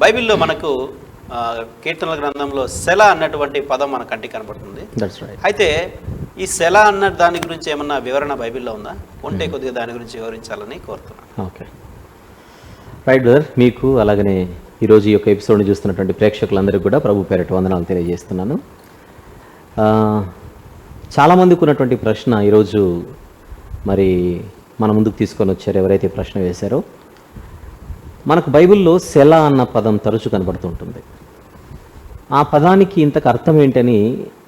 బైబిల్లో మనకు కీర్తనల గ్రంథంలో సెల అన్నటువంటి పదం మన కంటికి కనబడుతుంది. అయితే ఈ సెల అన్న దాని గురించి ఏమన్నా వివరణ బైబిల్లో ఉందా? ఉంటే కొద్దిగా దాని గురించి వివరించాలని కోరుతున్నాను. Okay, right brother. మీకు అలాగనే ఈరోజు ఈ యొక్క ఎపిసోడ్ని చూస్తున్నటువంటి ప్రేక్షకులందరికీ కూడా ప్రభు పేరిట వందనాలు తెలియజేస్తున్నాను. చాలామందికి ఉన్నటువంటి ప్రశ్న ఈరోజు మరి మన ముందుకు తీసుకొని వచ్చారు, ఎవరైతే ప్రశ్న వేశారో. మనకు బైబిల్లో సెల అన్న పదం తరచూ కనబడుతుంటుంది. ఆ పదానికి ఇంతకు అర్థం ఏంటని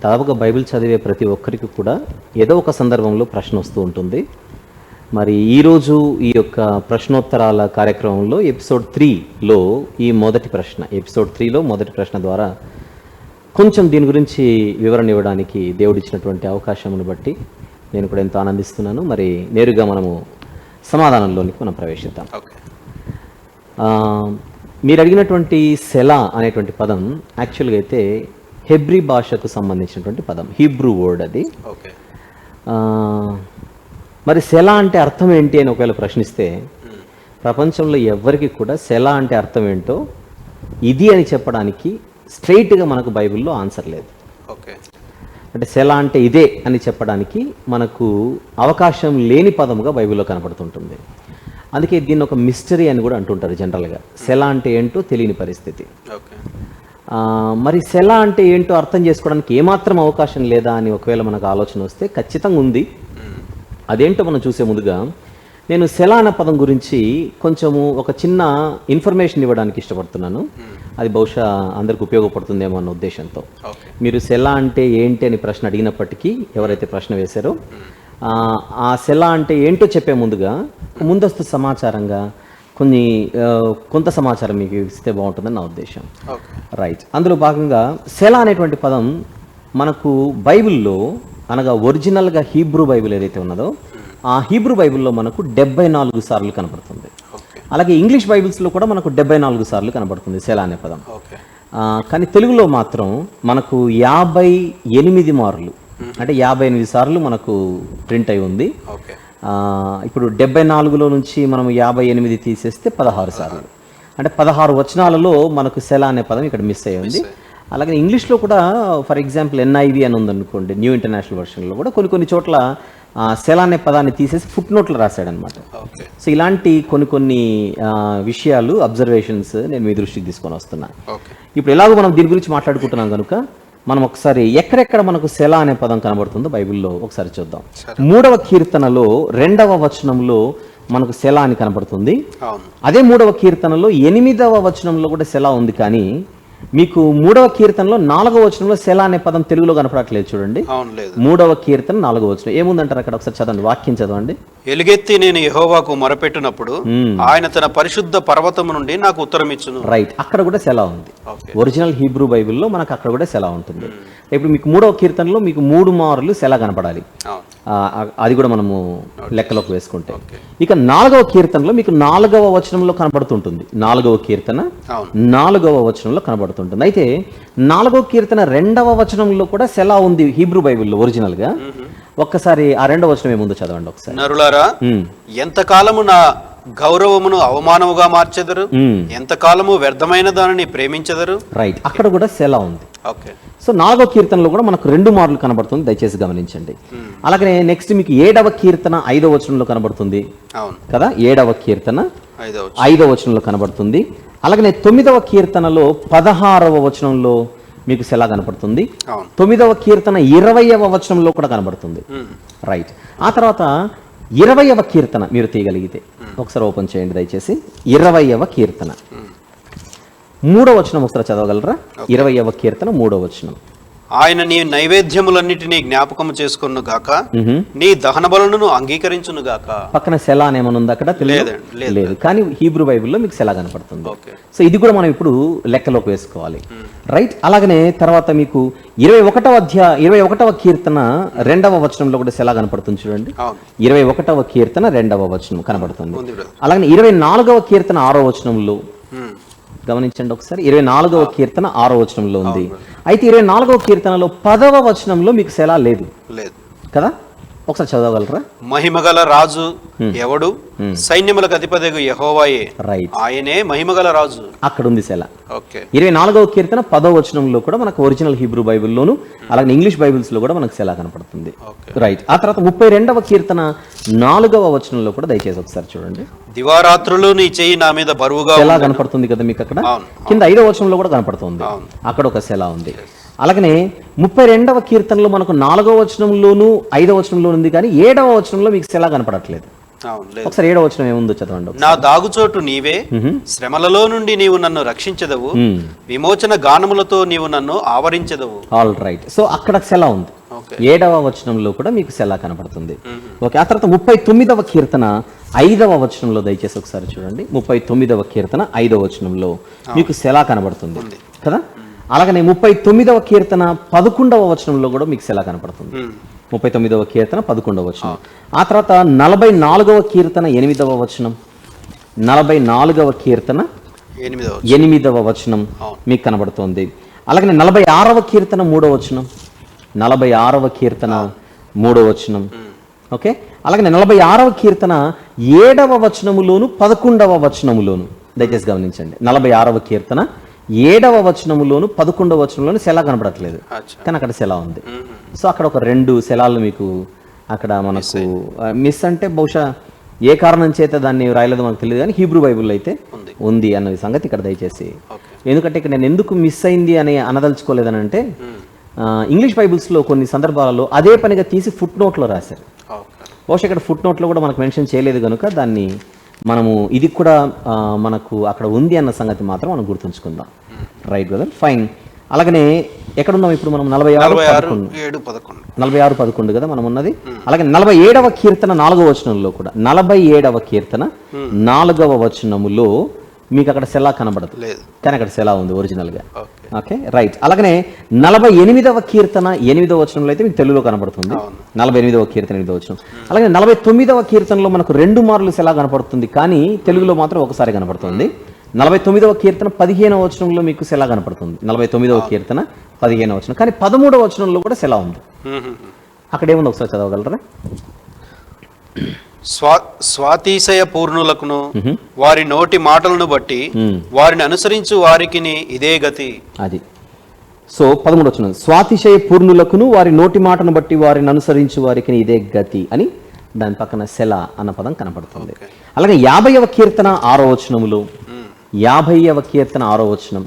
దాదాపుగా బైబిల్ చదివే ప్రతి ఒక్కరికి కూడా ఏదో ఒక సందర్భంలో ప్రశ్న వస్తూ ఉంటుంది. మరి ఈరోజు ఈ యొక్క ప్రశ్నోత్తరాల కార్యక్రమంలో ఎపిసోడ్ 3లో ఈ మొదటి ప్రశ్న, ఎపిసోడ్ 3లో మొదటి ప్రశ్న ద్వారా కొంచెం దీని గురించి వివరణ ఇవ్వడానికి దేవుడు ఇచ్చినటువంటి అవకాశమును బట్టి నేను కూడా ఎంతో ఆనందిస్తున్నాను. మరి నేరుగా మనము సమాధానంలోనికి మనం ప్రవేశిద్దాం. మీరు అడిగినటువంటి సెల అనేటువంటి పదం యాక్చువల్గా అయితే హెబ్రీ భాషకు సంబంధించినటువంటి పదం, హీబ్రూ వర్డ్ అది. మరి సెల అంటే అర్థం ఏంటి అని ఒకవేళ ప్రశ్నిస్తే ప్రపంచంలో ఎవరికి కూడా సెల అంటే అర్థం ఏంటో ఇది అని చెప్పడానికి స్ట్రైట్గా మనకు బైబిల్లో ఆన్సర్ లేదు. అంటే సెల అంటే ఇదే అని చెప్పడానికి మనకు అవకాశం లేని పదముగా బైబిల్లో కనపడుతుంటుంది. అందుకే దీన్ని ఒక మిస్టరీ అని కూడా అంటుంటారు జనరల్గా. సెల అంటే ఏంటో తెలియని పరిస్థితి. మరి సెల అంటే ఏంటో అర్థం చేసుకోవడానికి ఏమాత్రం అవకాశం లేదా అని ఒకవేళ మనకు ఆలోచన వస్తే ఖచ్చితంగా ఉంది. అదేంటో మనం చూసే ముందుగా నేను సెల అన్న పదం గురించి కొంచెము ఒక చిన్న ఇన్ఫర్మేషన్ ఇవ్వడానికి ఇష్టపడుతున్నాను. అది బహుశా అందరికి ఉపయోగపడుతుందేమో అన్న ఉద్దేశంతో. మీరు సెల అంటే ఏంటి అని ప్రశ్న అడిగినప్పటికీ ఎవరైతే ప్రశ్న వేశారో ఆ సెల అంటే ఏంటో చెప్పే ముందుగా ముందస్తు సమాచారంగా కొంత సమాచారం మీకు ఇస్తే బాగుంటుందని నా ఉద్దేశం. రైట్. అందులో భాగంగా సెల అనేటువంటి పదం మనకు బైబిల్లో అనగా ఒరిజినల్గా హీబ్రూ బైబిల్ ఏదైతే ఉన్నదో ఆ హీబ్రూ బైబిల్లో మనకు 74 సార్లు కనబడుతుంది. అలాగే ఇంగ్లీష్ బైబిల్స్లో కూడా మనకు 74 సార్లు కనబడుతుంది సెల అనే పదం. కానీ తెలుగులో మాత్రం మనకు 58 మార్లు, అంటే 58 సార్లు మనకు ప్రింట్ అయి ఉంది. ఇప్పుడు 74లో నుంచి మనం 58 తీసేస్తే 16 సార్లు, అంటే 16 వచనాలలో మనకు సెల అనే పదం ఇక్కడ మిస్ అయ్యి ఉంది. అలాగే ఇంగ్లీష్లో కూడా ఫర్ ఎగ్జాంపుల్ NIV అని ఉందనుకోండి, న్యూ ఇంటర్నేషనల్ వర్షన్లో కూడా కొన్ని చోట్ల సెల అనే పదాన్ని తీసేసి ఫుట్ నోట్లు రాశాడనమాట. సో ఇలాంటి కొన్ని విషయాలు, అబ్జర్వేషన్స్ నేను మీ దృష్టికి తీసుకొని వస్తున్నాను. ఇప్పుడు ఎలాగో మనం దీని గురించి మాట్లాడుకుంటున్నాం కనుక మనం ఒకసారి ఎక్కడెక్కడ మనకు సెల అనే పదం కనబడుతుందో బైబిల్లో ఒకసారి చూద్దాం. 3వ కీర్తనలో 2వ వచనంలో మనకు సెల అని కనబడుతుంది. అదే 3వ కీర్తనలో 8వ వచనంలో కూడా సెల ఉంది. కానీ మీకు 3వ కీర్తనలో 4వ వచనంలో సెల అనే పదం తెలుగులో కనపడట్లేదు. చూడండి, 3వ కీర్తన 4వ వచనం ఏముందంటారు అక్కడ? ఒకసారి చదవండి, వాక్యం చదవండి. ఎలుగెత్తి నేను యెహోవాకు మొరపెట్టినప్పుడు ఆయన తన పరిశుద్ధ పర్వతము నుండి నాకు ఉత్తరం ఇచ్చును. రైట్, అక్కడ కూడా సెల ఉంది. ఒరిజినల్ హీబ్రూ బైబిల్లో మనకు అక్కడ కూడా సెల ఉంటుంది. ఇప్పుడు మీకు 3వ కీర్తనలో మీకు 3 మార్లు సెల కనపడాలి. అది కూడా మనము లెక్కలోకి వేసుకుంటే. ఇక 4వ కీర్తనలో మీకు 4వ వచనంలో కనబడుతుంటుంది. 4వ కీర్తన 4వ వచనంలో కనబడుతుంటుంది. అయితే 4వ కీర్తన 2వ వచనంలో కూడా సెల ఉంది హీబ్రూ బైబిల్లో ఒరిజినల్ గా. ఒక్కసారి ఆ 2వ వచనం ఏముందో చదవండి ఒకసారి. నరులారా, ఎంతకాలము నా గౌరవమును అవమానముగా మార్చెదరు, ఎంతకాలము వ్యర్థమైన దానిని ప్రేమించెదరు. రైట్, అక్కడ కూడా సెల ఉంది. సో 4వ కీర్తనలో కూడా మనకు 2 మార్లు కనబడుతుంది, దయచేసి గమనించండి. అలాగే నెక్స్ట్ మీకు 7వ కీర్తన 5వ వచనంలో కనబడుతుంది కదా. 7వ కీర్తన 5వ వచనంలో కనబడుతుంది. అలాగే 9వ కీర్తనలో 16వ వచనంలో మీకు సెల కనపడుతుంది. 9వ కీర్తన 20వ వచనంలో కూడా కనబడుతుంది. రైట్. ఆ తర్వాత 20వ కీర్తన మీరు తీయగలిగితే ఒకసారి ఓపెన్ చేయండి దయచేసి. 20వ కీర్తన 3వ వచనం ఒకసారి చదవగలరా? 20వ కీర్తన 3వ వచనం. ఆయన నీ నైవేద్యములన్నిటినీ జ్ఞాపకము చేసుకును గాక, నీ దహన బలులను అంగీకరించును గాక. పక్కన సెల అనేమన్నా ఉంది అక్కడ? లేదు. కానీ హీబ్రూ బైబిల్లో మీకు సెల కనపడుతుంది. సో ఇది కూడా మనం ఇప్పుడు లెక్కలోకి వేసుకోవాలి. రైట్. అలాగనే తర్వాత మీకు 21వ కీర్తన 2వ వచనంలో కూడా సెల కనపడుతుంది. చూడండి, 21వ కీర్తన 2వ వచనం కనబడుతుంది. అలాగే 24వ కీర్తన 6వ వచనంలో గమనించండి ఒకసారి. 24వ కీర్తన 6వ వచనంలో ఉంది. అయితే 24వ కీర్తనలో 10వ వచనంలో మీకు సెల లేదు కదా. ఒకసారి చదవగలరా? మహిమగల రాజు ఎవడు? సైన్యములకు అధిపతియగు యెహోవాయే. రైట్, ఆయనే మహిమగల రాజు. అక్కడ ఉంది సెల. ఓకే. 24వ కీర్తన 10వ వచనంలో కూడా మనకు ఒరిజినల్ హీబ్రూ బైబిల్లోను అలాగే ఇంగ్లీష్ బైబిల్స్ లో కూడా మనకు సెల కనపడుతుంది. రైట్. ఆ తర్వాత 32వ కీర్తన 4వ వచనంలో కూడా దయచేసి ఒకసారి చూడండి. దివారాత్రులు నీ చెయ్యి నా మీద బరువుగా సెల కనపడుతుంది కదా మీకు అక్కడ. కింద 5వ వచనంలో కూడా కనపడుతుంది, అక్కడ ఒక సెల ఉంది. అలాగనే 32వ కీర్తనలో మనకు 4వ వచనంలోను 5వ వచనంలో ఉంది, కానీ 7వ వచనంలో మీకు సెల కనపడట్లేదు. ఒకసారి 7వ వచనం ఏముందో చదవండి. నా దాగుచోటు నీవే, శ్రమలలో నుండి నీవు నన్ను రక్షించదవు, విమోచన గానములతో నీవు నన్ను ఆవరించదవు. All right. సో అక్కడ సెల ఉంది. 7వ వచనంలో కూడా మీకు సెల కనపడుతుంది. ఓకే. ఆ తర్వాత 39వ కీర్తన 5వ వచనంలో దయచేసి ఒకసారి చూడండి. 39వ కీర్తన 5వ వచనంలో మీకు సెల కనబడుతుంది కదా. అలాగనే 39వ కీర్తన 11వ వచనంలో కూడా మీకు సెల కనపడుతుంది. 39వ కీర్తన 11వ వచనం. ఆ తర్వాత 44వ కీర్తన 8వ వచనం, 44వ కీర్తన 8వ వచనం మీకు కనబడుతుంది. అలాగనే 46వ కీర్తన 3వ వచనం, 46వ కీర్తన 3వ వచనం. ఓకే. అలాగనే 46వ కీర్తన 7వ వచనములోను 11వ వచనములోను దయచేసి గమనించండి. 46వ కీర్తన 7వ వచనములోను 11వ వచనంలోను సెల కనపడట్లేదు, కానీ అక్కడ సెల ఉంది. సో అక్కడ ఒక 2 సెలాలు మీకు అక్కడ మనకు మిస్, అంటే బహుశా ఏ కారణం చేత దాన్ని రాయలేదు మనకు తెలియదు, కానీ హీబ్రూ బైబుల్ అయితే ఉంది అన్న సంగతి ఇక్కడ దయచేసి. ఎందుకంటే ఇక్కడ నేను ఎందుకు మిస్ అయింది అని అనదలుచుకోలేదని అంటే, ఇంగ్లీష్ బైబుల్స్లో కొన్ని సందర్భాలలో అదే పనిగా తీసి ఫుట్ నోట్లో రాశారు. బహుశా ఇక్కడ ఫుట్ నోట్లో కూడా మనకు మెన్షన్ చేయలేదు కనుక దాన్ని మనము ఇది కూడా మనకు అక్కడ ఉంది అన్న సంగతి మాత్రం మనం గుర్తుంచుకుందాం. Right brother, fine. అలాగనే ఎక్కడున్నాం ఇప్పుడు మనం? 46:11 కదా మనం ఉన్నది. అలాగే 47వ కీర్తన 4వ వచనంలో కూడా 47వ కీర్తన 4వ వచనములో మీకు అక్కడ సెల కనబడదు, కానీ అక్కడ సెల ఉంది ఒరిజినల్ గా. Okay, right. అలాగనే 48వ కీర్తన 8వ వచనంలో అయితే మీకు తెలుగులో కనబడుతుంది. 48వ కీర్తన 8వ వచనం. అలాగే 49వ కీర్తనలో మనకు 2 మార్లు సెల కనపడుతుంది, కానీ తెలుగులో మాత్రం ఒకసారి కనపడుతుంది. 49వ కీర్తన 15వ వచనంలో మీకు సెల కనపడుతుంది. 49వ కీర్తన 15వ వచనం, కానీ 13వ వచనంలో కూడా సెల ఉంది. అక్కడ ఏముంది ఒకసారి చదవగలరా? స్వాతిశయ పూర్ణులకును వారి నోటి మాటలను బట్టి వారిని అనుసరించు వారికి ఇదే గతి. అది. సో 13వ వచనం, స్వాతిశయ పూర్ణులకును వారి నోటి మాటను బట్టి వారిని అనుసరించు వారికి ఇదే గతి అని దాని పక్కన సెల అన్న పదం కనపడుతుంది. అలాగే 50వ కీర్తన 6వ వచనములో, 50వ కీర్తన 6వ వచనం.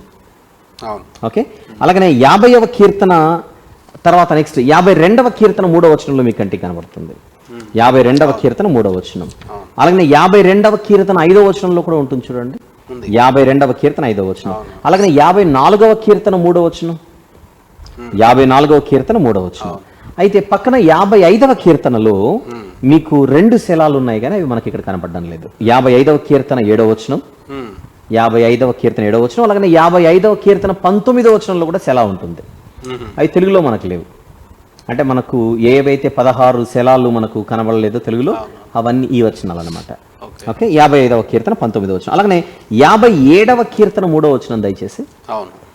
ఓకే. అలాగనే 50వ కీర్తన తర్వాత నెక్స్ట్ 52వ కీర్తన 3వ వచనంలో మీ కంటికి కనబడుతుంది. 52వ కీర్తన 3వ వచనం. అలాగే 52వ కీర్తన 5వ వచనంలో కూడా ఉంటుంది చూడండి. 52వ కీర్తన 5వ వచనం. అలాగే 54వ కీర్తన 3వ వచనం, 54వ కీర్తన 3వ వచనం. అయితే పక్కన 55వ కీర్తనలో మీకు 2 సెలాలు ఉన్నాయి, కానీ అవి మనకి ఇక్కడ కనపడడం లేదు. 55వ కీర్తన 7వ వచనం, 55వ కీర్తన 7వ వచనం. అలాగే 55వ కీర్తన 19వ వచనంలో కూడా సెల ఉంటుంది. అవి తెలుగులో మనకు లేవు. అంటే మనకు ఏవైతే 16 సెలాలు మనకు కనబడలేదో తెలుగులో, అవన్నీ ఈ వచనాలు అనమాట. ఓకే. 55వ కీర్తన 19వ వచనం. అలాగే 57వ కీర్తన 3వ వచనం దయచేసి,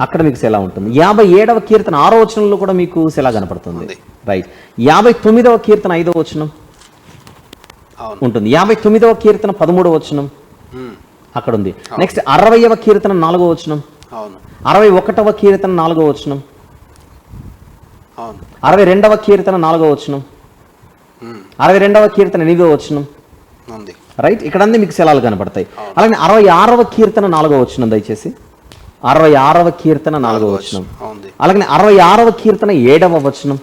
అక్కడ మీకు సెల ఉంటుంది. 57వ కీర్తన 6వ వచనంలో కూడా మీకు సెల కనపడుతుంది. రైట్. 59వ కీర్తన 5వ వచనం ఉంటుంది. 59వ కీర్తన 13వ వచనం అక్కడ ఉంది. నెక్స్ట్ 60వ కీర్తన 4వ వచనం, 61వ కీర్తన 4వ వచనం, 62వ కీర్తన 4వ వచనం, 62వ కీర్తన 8వ వచనం. రైట్. ఇక్కడ అన్ని మీకు సెలాలు కనపడతాయి. అలాగే 66వ కీర్తన 4వ వచనం దయచేసి, 66వ కీర్తన 4వ వచనం. అలాగే 66వ కీర్తన 7వ వచనం,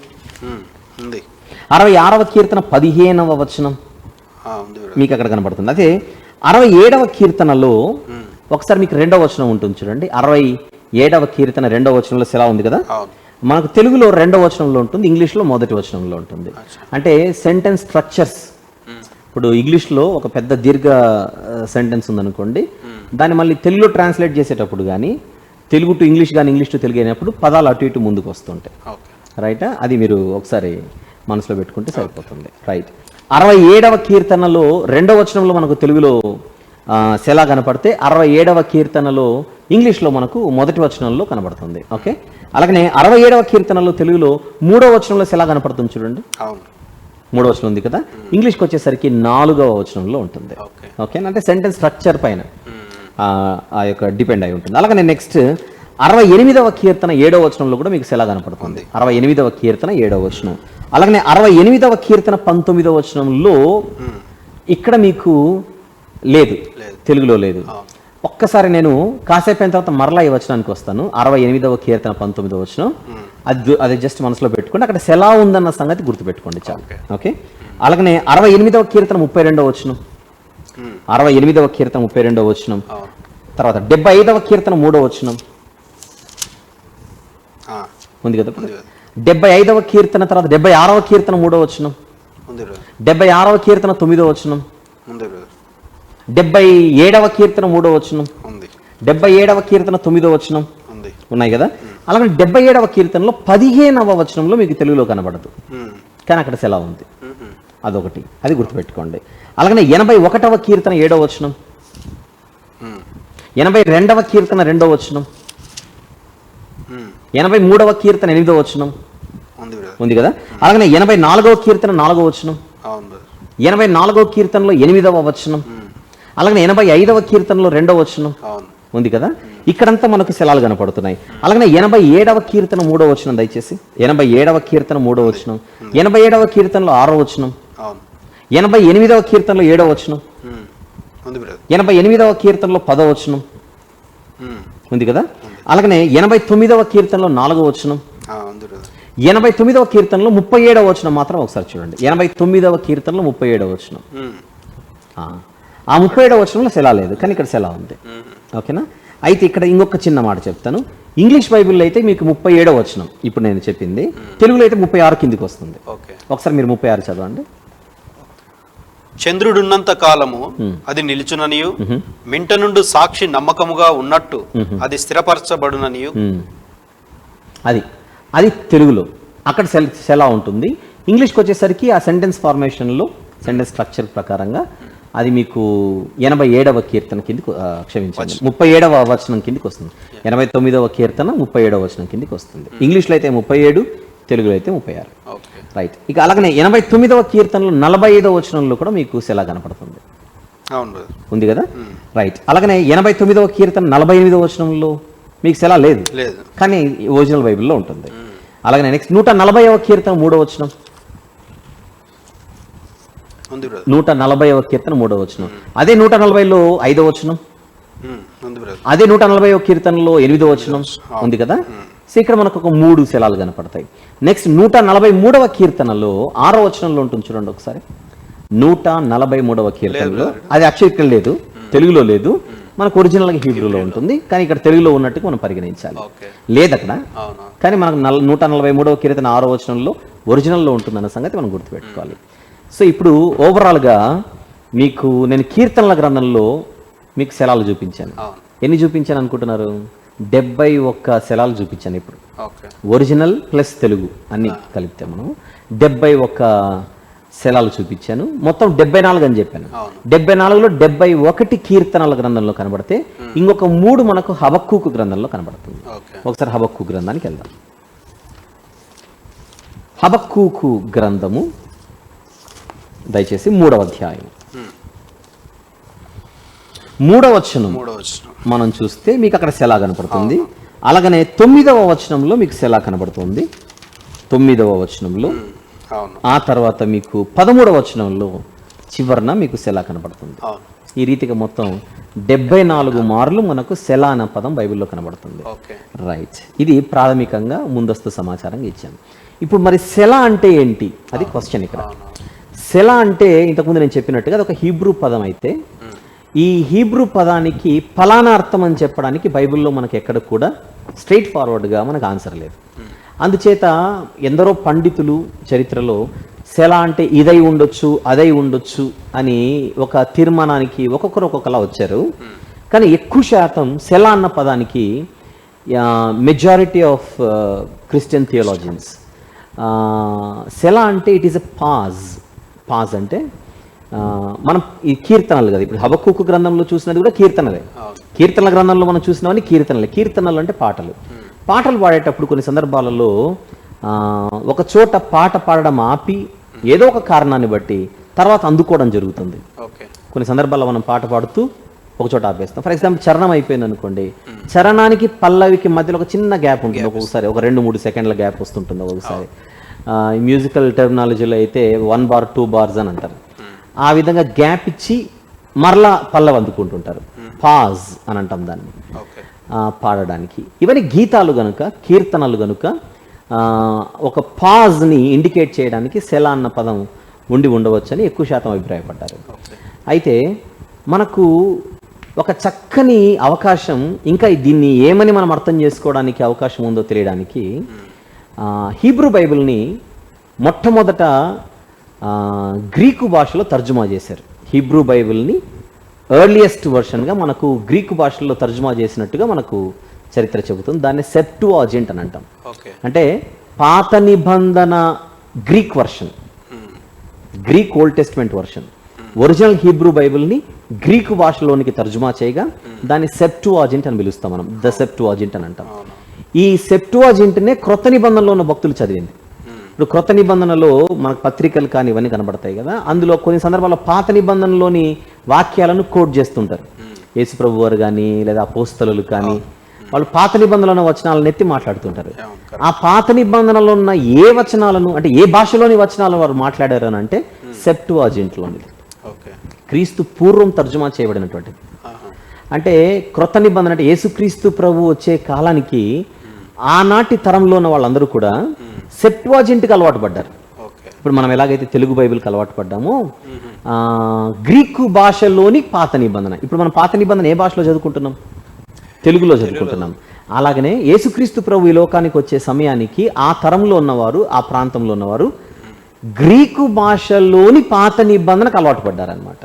66వ కీర్తన 15వ వచనం మీకు అక్కడ కనపడుతుంది. అదే 67వ కీర్తనలో ఒకసారి మీకు 2వ వచనం ఉంటుంది చూడండి. 67వ కీర్తన 2వ వచనంలో సెల ఉంది కదా. మనకు తెలుగులో 2వ వచనంలో ఉంటుంది, ఇంగ్లీష్లో 1వ వచనంలో ఉంటుంది. అంటే సెంటెన్స్ స్ట్రక్చర్స్, ఇప్పుడు ఇంగ్లీష్లో ఒక పెద్ద దీర్ఘ సెంటెన్స్ ఉందనుకోండి, దాన్ని మళ్ళీ తెలుగులో ట్రాన్స్లేట్ చేసేటప్పుడు కానీ తెలుగు టు ఇంగ్లీష్ కానీ ఇంగ్లీష్ టు తెలుగు అయినప్పుడు పదాలు అటు ఇటు ముందుకు వస్తుంటాయి. రైటా? అది మీరు ఒకసారి మనసులో పెట్టుకుంటే సరిపోతుంది. రైట్. 67వ కీర్తనలో 2వ వచనంలో మనకు తెలుగులో సెల కనపడితే 67వ కీర్తనలో ఇంగ్లీష్లో మనకు 1వ వచనంలో కనబడుతుంది. ఓకే. అలాగనే 67వ కీర్తనలో తెలుగులో 3వ వచనంలో సెల కనపడుతుంది చూడండి. 3వ వచనం ఉంది కదా, ఇంగ్లీష్కి వచ్చేసరికి 4వ వచనంలో ఉంటుంది. ఓకే, అంటే సెంటెన్స్ స్ట్రక్చర్ పైన ఆ యొక్క డిపెండ్ అయి ఉంటుంది. అలాగే నెక్స్ట్ 68వ కీర్తన 7వ వచనంలో కూడా మీకు సెలా కనపడుతుంది. 68వ కీర్తన 7వ వచనం. అలాగనే 68వ కీర్తన 19వ వచనంలో ఇక్కడ మీకు లేదు, తెలుగులో లేదు. ఒక్కసారి నేను కాసేపు అయిన తర్వాత మరలా ఈ వచనానికి వస్తాను. 68వ కీర్తన 19వ వచనం, అది జస్ట్ మనసులో పెట్టుకోండి. అక్కడ సెలా ఉందన్న సంగతి గుర్తుపెట్టుకోండి చాలు. ఓకే, అలాగనే 68వ కీర్తన 32వ వచనం, 68వ కీర్తన 32వ వచనం, తర్వాత 75వ కీర్తన 3వ వచనం ఉంది కదా, 75వ కీర్తన, తర్వాత 76వ కీర్తన 3వ వచనం, 76వ కీర్తన 9వ వచనం, 77వ కీర్తన 3వ వచనం, 77వ కీర్తన 9వ వచనం ఉన్నాయి కదా. అలాగే 77వ కీర్తనలో 15వ వచనంలో మీకు తెలుగులో కనబడదు, కానీ అక్కడ సెలా ఉంది. అదొకటి, అది గుర్తుపెట్టుకోండి. అలాగనే 81వ కీర్తన 7వ వచనం, 82వ కీర్తన 2వ వచనం, 83వ కీర్తన 8వ వచనం ఉంది కదా. అలాగనే 84వ కీర్తన 4వ వచనం, 84వ కీర్తనలో 8వ వచనం, అలాగే 85వ కీర్తనలో 2వ వచనం ఉంది కదా. ఇక్కడంతా మనకు సెలాలు కనపడుతున్నాయి. అలాగే 87వ కీర్తన 3వ వచనం, దయచేసి 87వ కీర్తన 3వ వచనం, 87వ కీర్తనలో 6వ వచనం, 88వ కీర్తనలో 7వ వచనం, 88వ కీర్తనలో 10వ వచనం ఉంది కదా. అలాగనే 89వ కీర్తనలో 4వ వచనం, 89వ కీర్తనలో 37వ వచనం మాత్రం ఒకసారి చూడండి. 89వ కీర్తనలో 37వ వచనం, ఆ 37వ వచనంలో సెలా లేదు, కానీ ఇక్కడ సెలా ఉంది. ఓకేనా. అయితే ఇక్కడ ఇంకొక చిన్న మాట చెప్తాను. ఇంగ్లీష్ బైబిల్లో అయితే మీకు 37వ వచనం ఇప్పుడు నేను చెప్పింది, తెలుగులో అయితే 36 కిందికి వస్తుంది. ఒకసారి మీరు 36 చదవండి. చంద్రుడున్నంత కాలము అది నిలుచుననియు, మింట నుండి సాక్షి నమ్మకముగా ఉన్నట్టు అది స్థిరపరచబడుననియు. అది తెలుగులో అక్కడ సెలా ఉంటుంది. ఇంగ్లీష్కి వచ్చేసరికి ఆ సెంటెన్స్ ఫార్మేషన్లో, సెంటెన్స్ స్ట్రక్చర్ ప్రకారంగా అది మీకు 87వ కీర్తన కిందికి, క్షమించండి, 37వ వచనం కిందికి వస్తుంది. 89వ కీర్తన 37వ వచనం కిందికి వస్తుంది. ఇంగ్లీష్లో అయితే 37, తెలుగులో అయితే 36. రైట్. ఇక అలాగనే 89వ కీర్తనలో 45వ వచనంలో కూడా మీకు సెలా కనపడుతుంది, ఉంది కదా. రైట్. అలాగనే 89వ కీర్తన 48వ వచనంలో మీకు సెలా లేదు, కానీ ఒరిజినల్ బైబిల్లో ఉంటుంది. అలాగనే నెక్స్ట్ 140వ కీర్తన 3వ వచనం, 140వ కీర్తన 3వ వచనం, అదే 140లో 5వ వచనం, అదే 140వ కీర్తనలో 8వ వచనం ఉంది కదా. సో ఇక్కడ మనకు ఒక 3 సెలాలు కనపడతాయి. నెక్స్ట్ 143వ కీర్తనలో 6వ వచనంలో ఉంటుంది చూడండి ఒకసారి. 143వ కీర్తనలో, అది యాక్చువల్ ఇక్కడ లేదు, తెలుగులో లేదు, మనకు ఒరిజినల్గా హీబ్రూలో ఉంటుంది, కానీ ఇక్కడ తెలుగులో ఉన్నట్టుగా మనం పరిగణించాలి. లేదు అక్కడ, కానీ మనకు 143వ కీర్తన 6వ వచనంలో ఒరిజినల్లో ఉంటుందన్న సంగతి మనం గుర్తుపెట్టుకోవాలి. సో ఇప్పుడు ఓవరాల్గా మీకు నేను కీర్తనల గ్రంథంలో మీకు సెలాలు చూపించాను. ఎన్ని చూపించాను అనుకుంటున్నారు? 71 సెలాలు చూపించాను. ఇప్పుడు ఒరిజినల్ ప్లస్ తెలుగు అన్ని కలిపితే మనం 71 సెలాలు చూపించాను. మొత్తం 74 అని చెప్పాను. 74లో 71 కీర్తనల గ్రంథంలో కనబడితే ఇంకొక 3 మనకు హబక్కూకు గ్రంథంలో కనబడుతుంది. ఒకసారి హబక్కూకు గ్రంథానికి వెళ్దాం. హబక్కూకు గ్రంథము దయచేసి 3వ అధ్యాయం 3వ వచనం మనం చూస్తే మీకు అక్కడ సెలా కనపడుతుంది. అలాగనే 9వ వచనంలో మీకు సెలా కనబడుతుంది, 9వ వచనంలో. ఆ తర్వాత మీకు 13వ వచనంలో చివరన మీకు సెలా కనబడుతుంది. ఈ రీతిగా మొత్తం 74 మార్లు మనకు సెలా అన్న పదం బైబిల్లో కనబడుతుంది. రైట్. ఇది ప్రాథమికంగా ముందస్తు సమాచారంగా ఇచ్చాను. ఇప్పుడు మరి సెలా అంటే ఏంటి, అది క్వశ్చన్. ఇక్కడ సెలా అంటే ఇంతకుముందు నేను చెప్పినట్టుగా అది ఒక హీబ్రూ పదం అయితే, ఈ హీబ్రూ పదానికి ఫలానా అర్థం అని చెప్పడానికి బైబిల్లో మనకి ఎక్కడ కూడా స్ట్రైట్ ఫార్వర్డ్గా మనకు ఆన్సర్ లేదు. అందుచేత ఎందరో పండితులు చరిత్రలో సెలా అంటే ఇదై ఉండొచ్చు, అదై ఉండొచ్చు అని ఒక తీర్మానానికి ఒక్కొక్కరు ఒక్కొక్కలా వచ్చారు. కానీ ఎక్కువ శాతం సెలా అన్న పదానికి మెజారిటీ ఆఫ్ క్రిస్టియన్ థియోలాజియన్స్ సెలా అంటే ఇట్ ఈస్ ఎ పాజ్ అంటే మనం ఈ కీర్తనలు కదా, ఇప్పుడు హబక్కూకు గ్రంథంలో చూసినది కూడా కీర్తనలే. కీర్తనల గ్రంథంలో మనం చూసినవన్నీ కీర్తనలే. కీర్తనలు అంటే పాటలు పాడేటప్పుడు కొన్ని సందర్భాలలో ఒక చోట పాట పాడడం ఆపి ఏదో ఒక కారణాన్ని బట్టి తర్వాత అందుకోవడం జరుగుతుంది. ఓకే. కొన్ని సందర్భాల్లో మనం పాట పాడుతూ ఒక చోట ఆపేస్తాం. ఫర్ ఎగ్జాంపుల్ చరణం అయిపోయింది అనుకోండి, చరణానికి పల్లవికి మధ్యలో ఒక చిన్న గ్యాప్ ఉంటుంది, ఒక్కొక్కసారి ఒక 2-3 సెకండ్ల గ్యాప్ వస్తుంటుంది ఒక్కొక్కసారి. మ్యూజికల్ టెర్మినాలజీలో అయితే 1 బార్ 2 బార్స్ అని అంటారు. ఆ విధంగా గ్యాప్ ఇచ్చి మరలా పల్లవి అందుకుంటుంటారు, పాజ్ అని అంటాం దాన్ని పాడడానికి. ఇవన్నీ గీతాలు గనుక, కీర్తనలు గనుక ఒక పాజ్ని ఇండికేట్ చేయడానికి సెలా అన్న పదం ఉండి ఉండవచ్చని ఎక్కువ శాతం అభిప్రాయపడ్డారు. అయితే మనకు ఒక చక్కని అవకాశం, ఇంకా దీన్ని ఏమని మనం అర్థం చేసుకోవడానికి అవకాశం ఉందో తెలియడానికి, హీబ్రూ బైబిల్ని మొట్టమొదట గ్రీకు భాషలో తర్జుమా చేశారు. హీబ్రూ బైబిల్ని ఎర్లియస్ట్ వర్షన్గా మనకు గ్రీకు భాషలో తర్జుమా చేసినట్టుగా మనకు చరిత్ర చెబుతుంది. దాన్ని సెప్టువాజింట్ అని అంటాం. అంటే పాత నిబంధన Greek version, Greek old testament version. Original Hebrew బైబిల్ని గ్రీకు భాషలోనికి తర్జుమా చేయగా దాన్ని సెప్టువాజింట్ అని పిలుస్తాం మనం. ద సెప్టువాజింట్ అని అంటాం. ఈ సెప్టువాజింట్నే క్రొత్త నిబంధనలో ఉన్న భక్తులు చదివింది. ఇప్పుడు క్రొత్త నిబంధనలో మనకు పత్రికలు కానీ ఇవన్నీ కనబడతాయి కదా, అందులో కొన్ని సందర్భాల్లో పాత నిబంధనలోని వాక్యాలను కోట్ చేస్తుంటారు. యేసుప్రభు వారు కానీ లేదా అపోస్తలులు కానీ వాళ్ళు పాత నిబంధనలో ఉన్న వచనాలను ఎత్తి మాట్లాడుతుంటారు. ఆ పాత నిబంధనలో ఉన్న ఏ వచనాలను, అంటే ఏ భాషలోని వచనాలను వారు మాట్లాడారు అని అంటే సెప్టువాజింట్లోనిది, క్రీస్తు పూర్వం తర్జుమా చేయబడినటువంటిది. అంటే క్రొత్త నిబంధన అంటే యేసుక్రీస్తు ప్రభు వచ్చే కాలానికి ఆనాటి తరంలో ఉన్న వాళ్ళందరూ కూడా సెప్టువాజింట్కి అలవాటు పడ్డారు. ఇప్పుడు మనం ఎలాగైతే తెలుగు బైబిల్కి అలవాటు పడ్డామో గ్రీకు భాషలోని పాత నిబంధన, ఇప్పుడు మనం పాత నిబంధన ఏ భాషలో చదువుకుంటున్నాం? తెలుగులో చదువుకుంటున్నాం. అలాగనే యేసుక్రీస్తు ప్రభు ఈ లోకానికి వచ్చే సమయానికి ఆ తరంలో ఉన్నవారు, ఆ ప్రాంతంలో ఉన్నవారు గ్రీకు భాషలోని పాత నిబంధనకు అలవాటు పడ్డారనమాట.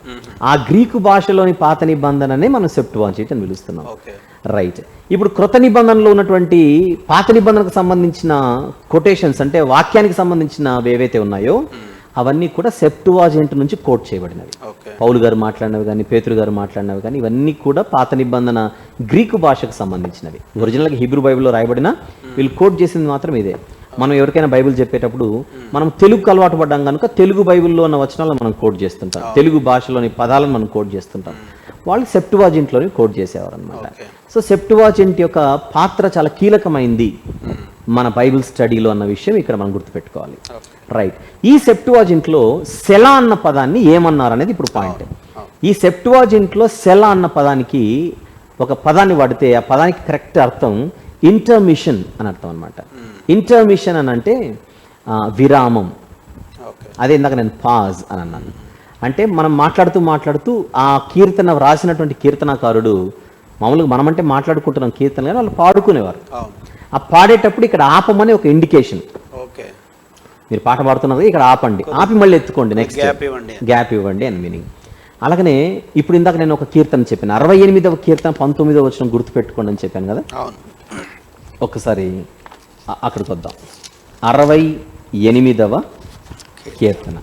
ఆ గ్రీకు భాషలోని పాత నిబంధననే మనం సెప్టువాజింట్ అని పిలుస్తున్నాం. రైట్. ఇప్పుడు క్రొత్త నిబంధనలో ఉన్నటువంటి పాత నిబంధనకు సంబంధించిన కొటేషన్స్, అంటే వాక్యానికి సంబంధించిన ఏవైతే ఉన్నాయో అవన్నీ కూడా సెప్టువాజింట్ నుంచి కోట్ చేయబడినవి. పౌలు గారు మాట్లాడినవి కానీ, పేతురు గారు మాట్లాడినవి కానీ ఇవన్నీ కూడా పాత నిబంధన గ్రీకు భాషకు సంబంధించినవి. ఒరిజినల్గా హీబ్రూ బైబిల్లో రాయబడిన వీళ్ళు కోట్ చేసింది మాత్రం ఇదే. మనం ఎవరికైనా బైబిల్ చెప్పేటప్పుడు మనం తెలుగుకు అలవాటు పడ్డాం కనుక తెలుగు బైబిల్లో ఉన్న వచనాలను మనం కోట్ చేస్తుంటాం, తెలుగు భాషలోని పదాలను మనం కోట్ చేస్తుంటాం. వాళ్ళు సెప్టువాజింట్లోని కోట్ చేసేవారు అనమాట. సో సెప్టువాజింట్ యొక్క పాత్ర చాలా కీలకమైంది మన బైబిల్ స్టడీలో అన్న విషయం ఇక్కడ మనం గుర్తుపెట్టుకోవాలి. రైట్. ఈ సెప్టువాజింట్లో సెలా అన్న పదాన్ని ఏమన్నారు అనేది ఇప్పుడు పాయింట్. ఈ సెప్టువాజింట్లో సెలా అన్న పదానికి ఒక పదాన్ని వాడితే ఆ పదానికి కరెక్ట్ అర్థం ఇంటర్మిషన్ అని అర్థం అనమాట. ఇంటర్మిషన్ అని అంటే విరామం. అదే ఇందాక నేను పాజ్ అని అన్నాను. అంటే మనం మాట్లాడుతూ ఆ కీర్తన రాసినటువంటి కీర్తనాకారుడు, మామూలుగా మనమంటే మాట్లాడుకుంటున్నాం కీర్తన కానీ వాళ్ళు పాడుకునేవారు. ఆ పాడేటప్పుడు ఇక్కడ ఆపమని ఒక ఇండికేషన్. మీరు పాట పాడుతున్నారు, ఇక్కడ ఆపండి, ఆపి మళ్ళీ ఎత్తుకోండి, నెక్స్ట్ గ్యాప్ ఇవ్వండి అని మీనింగ్. అలాగనే ఇప్పుడు ఇందాక నేను ఒక కీర్తన చెప్పాను, 68వ కీర్తన 19వ వచనం గుర్తుపెట్టుకోండి అని చెప్పాను కదా. ఒక్కసారి అక్కడికి వద్దాం. 68వ కీర్తన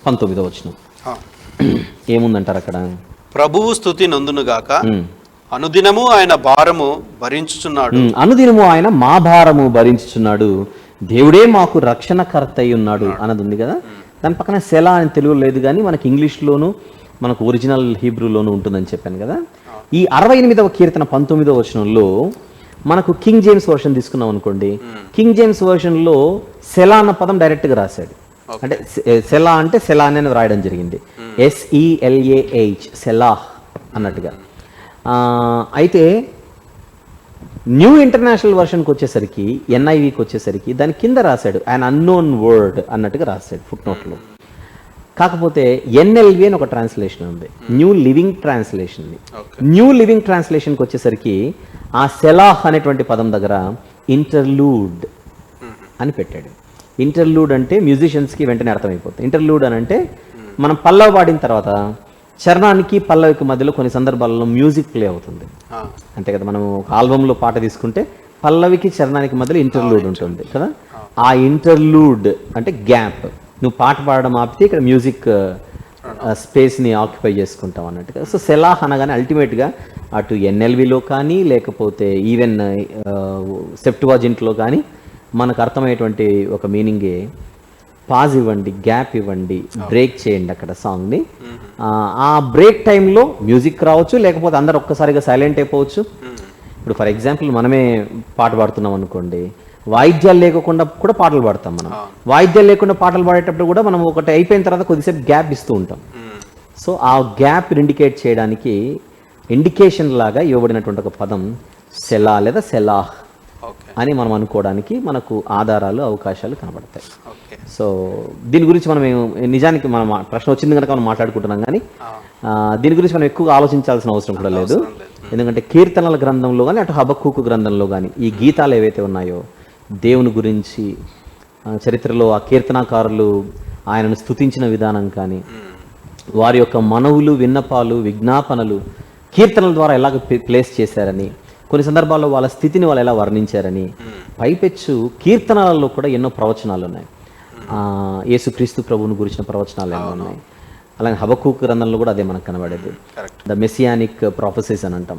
19వ వచనం ఏముందంటారు అక్కడ? ప్రభువు స్తుతి నందునుగాక, అనుదినము ఆయన భారము భరించుచున్నాడు. అనుదినము ఆయన మా భారము భరించుచున్నాడు, దేవుడే మాకు రక్షణకర్త అయి ఉన్నాడు అన్నది ఉంది కదా. దాని పక్కన సెలా అని తెలుగు లేదు కానీ మనకి ఇంగ్లీష్లోను మనకు ఒరిజినల్ హీబ్రూలోను ఉంటుందని చెప్పాను కదా. ఈ 68వ కీర్తన 19వ వచనంలో మనకు కింగ్ జేమ్స్ వర్షన్ తీసుకున్నాం అనుకోండి. కింగ్ జేమ్స్ వర్షన్లో సెలా అన్న పదం డైరెక్ట్గా రాశాడు. అంటే సెలా అంటే సెలా అని రాయడం జరిగింది, SELAH, సెలాహ్ అన్నట్టుగా. అయితే న్యూ ఇంటర్నేషనల్ వర్షన్కి వచ్చేసరికి, NIVకి వచ్చేసరికి దాని కింద రాశాడు an unknown word అన్నట్టుగా రాశాడు ఫుట్ నోట్లో. కాకపోతే NLV అని ఒక ట్రాన్స్లేషన్ ఉంది, new living translation. New living ట్రాన్స్లేషన్కి వచ్చేసరికి ఆ సెలాహ్ అనేటువంటి పదం దగ్గర ఇంటర్లూడ్ అని పెట్టాడు. ఇంటర్లూడ్ అంటే మ్యూజిషియన్స్కి వెంటనే అర్థమైపోతుంది. ఇంటర్లూడ్ అని అంటే మనం పల్లవి పాడిన తర్వాత చరణానికి పల్లవికి మధ్యలో కొన్ని సందర్భాలలో మ్యూజిక్ ప్లే అవుతుంది, అంతే కదా. మనం ఒక ఆల్బంలో పాట తీసుకుంటే పల్లవికి చరణానికి మధ్యలో ఇంటర్లూడ్ ఉంటుంది కదా. ఆ ఇంటర్లూడ్ అంటే గ్యాప్. నువ్వు పాట పాడడం ఆపితే ఇక్కడ మ్యూజిక్ స్పేస్ని ఆక్యుపై చేసుకుంటాం అన్నట్టుగా. సో సెలాహ్ అనగానే అల్టిమేట్గా అటు NLVలో కానీ లేకపోతే ఈవెన్ సెప్టువాజింట్లో కానీ మనకు అర్థమయ్యేటువంటి ఒక మీనింగే పాజ్ ఇవ్వండి, గ్యాప్ ఇవ్వండి, బ్రేక్ చేయండి అక్కడ సాంగ్ని. ఆ బ్రేక్ టైంలో మ్యూజిక్ రావచ్చు, లేకపోతే అందరు ఒక్కసారిగా సైలెంట్ అయిపోవచ్చు. ఇప్పుడు ఫర్ ఎగ్జాంపుల్ మనమే పాట పాడుతున్నాం అనుకోండి, వాయిద్యాలు లేకుండా కూడా పాటలు పాడతాం మనం. వాయిద్యాలు లేకుండా పాటలు పాడేటప్పుడు కూడా మనం ఒకటి అయిపోయిన తర్వాత కొద్దిసేపు గ్యాప్ ఇస్తూ ఉంటాం. సో ఆ గ్యాప్ ఇండికేట్ చేయడానికి ఇండికేషన్ లాగా ఇవ్వబడినటువంటి ఒక పదం సెలా లేదా సెలాహ్ అని మనం అనుకోవడానికి మనకు ఆధారాలు, అవకాశాలు కనబడతాయి. సో దీని గురించి మనం నిజానికి మనం ప్రశ్న వచ్చింది కనుక మనం మాట్లాడుకుంటున్నాం, కానీ దీని గురించి మనం ఎక్కువగా ఆలోచించాల్సిన అవసరం కూడా లేదు. ఎందుకంటే కీర్తనల గ్రంథంలో కానీ అటు హబక్కూకు గ్రంథంలో కానీ ఈ గీతాలు ఏవైతే ఉన్నాయో దేవుని గురించి చరిత్రలో ఆ కీర్తనాకారులు ఆయనను స్తుతించిన విధానం కానీ, వారి యొక్క మనవులు, విన్నపాలు, విజ్ఞాపనలు కీర్తనల ద్వారా ఎలాగ ప్లేస్ చేశారని, కొన్ని సందర్భాల్లో వాళ్ళ స్థితిని వాళ్ళు ఎలా వర్ణించారని, పైపెచ్చు కీర్తనలలో కూడా ఎన్నో ప్రవచనాలు ఉన్నాయి. యేసుక్రీస్తు ప్రభువుని గురించిన ప్రవచనాలు ఎన్నో ఉన్నాయి. అలాగే హబక్కూకు గ్రంథంలో కూడా అదే మనకు కనబడేది, ద మెసియానిక్ ప్రాఫెసీస్ అని అంటాం.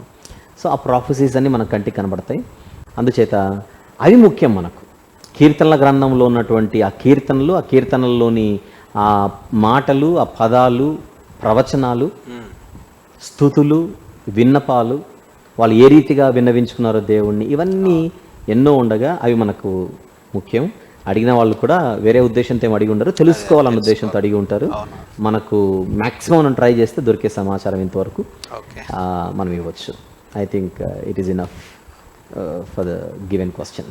సో ఆ ప్రాఫెసీస్ అన్ని మన కంటికి కనబడతాయి. అందుచేత అవి ముఖ్యం మనకు. కీర్తనల గ్రంథంలో ఉన్నటువంటి ఆ కీర్తనలు, ఆ కీర్తనల్లోని ఆ మాటలు, ఆ పదాలు, ప్రవచనాలు, స్తుతులు, విన్నపాలు, వాళ్ళు ఏ రీతిగా విన్నవించుకున్నారో దేవుణ్ణి, ఇవన్నీ ఎన్నో ఉండగా అవి మనకు ముఖ్యం. అడిగిన వాళ్ళు కూడా వేరే ఉద్దేశంతో ఏమి అడిగి ఉండరు, తెలుసుకోవాలన్న ఉద్దేశంతో అడిగి ఉంటారు. మనకు మ్యాక్సిమం మనం ట్రై చేస్తే దొరికే సమాచారం ఇంతవరకు మనం ఇవ్వచ్చు. I think it is enough for the given question.